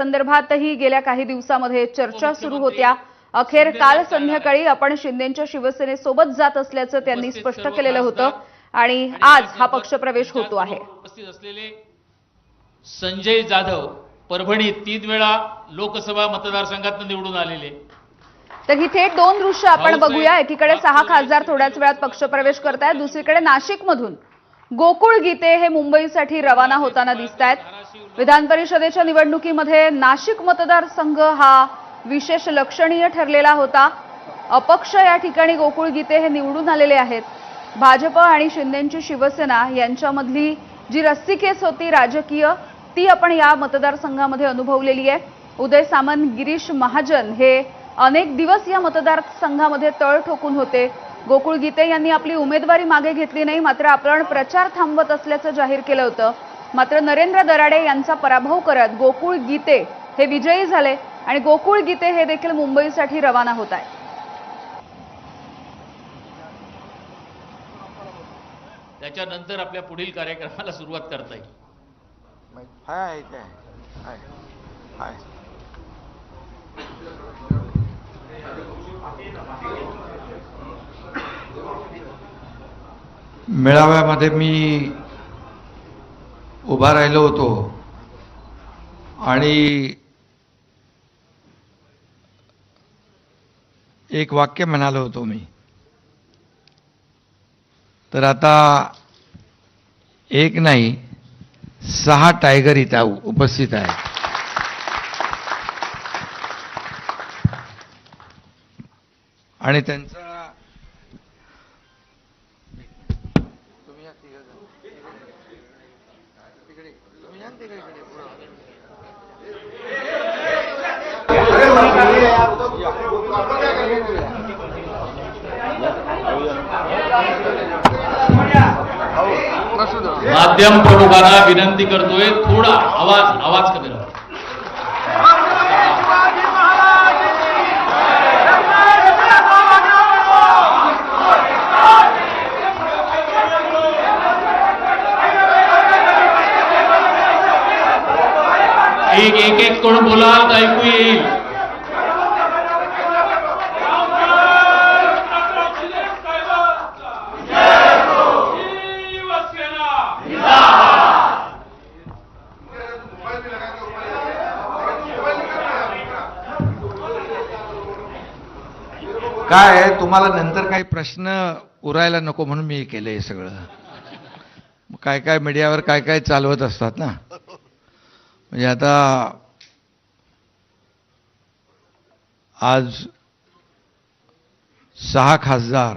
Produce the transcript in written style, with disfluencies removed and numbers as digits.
संदर्भातही गेल्या काही दिवसांमध्ये चर्चा सुरू होत्या। अखेर काल संध्याकाळी आपण शिंदेंच्या शिवसेनेसोबत जात असल्याचं त्यांनी स्पष्ट केलेलं होतं आणि आज हा पक्षप्रवेश होतो आहे। उपस्थित असलेले संजय जाधव परभणी 3 वेळा लोकसभा मतदारसंघातून निवडून आलेले। तर ही थेट दोन दृश्य आपण बघूया। एकीकडे 6 खासदार थोड्याच वेळात पक्षप्रवेश करतायत, दुसरीकडे नाशिकमधून गोकुळ गीते हे मुंबईसाठी रवाना होताना दिसतायत। विधान परिषदेच्या निवडणुकीमध्ये नाशिक मतदारसंघ हा विशेष लक्षणीय ठरलेला होता। अपक्ष या ठिकाणी गोकुळ गीते हे निवडून आलेले आहेत। भाजप आणि शिंदेंची शिवसेना यांच्यामधली जी रस्सीखेच होती राजकीय, ती आपण या मतदारसंघामध्ये अनुभवलेली आहे। उदय सामंत, गिरीश महाजन हे अनेक दिवस या मतदारसंघामध्ये तळ ठोकून होते। गोकुळ गीते यांनी आपली उमेदवारी मागे घेतली नाही, मात्र आपण प्रचार थांबवत असल्याचं जाहीर केलं होतं। मात्र नरेंद्र दराडे यांचा पराभव करत गोकुळ गीते हे विजयी झाले आणि गोकुळ गीते हे देखील मुंबईसाठी रवाना होत आहे। त्याच्यानंतर आपल्या पुढील कार्यक्रमाला सुरुवात करता येईल। मेळाव्यामध्ये मी उभा राहिलो होतो आणि एक वाक्य म्हणालो होतो मी। तर आता एक नाही 6 टायगर इथं उपस्थित आहेत आणि त्यांचा माध्यम प्रमुखांना विनंती करतोय, थोडा आवाज कमी राहा। एक कोण बोलाल तर ऐकू येईल। काय आहे, तुम्हाला नंतर काही प्रश्न उरायला नको म्हणून मी केलं हे सगळं। काय मीडियावर काय चालवत असतात ना, म्हणजे आता आज 6 खासदार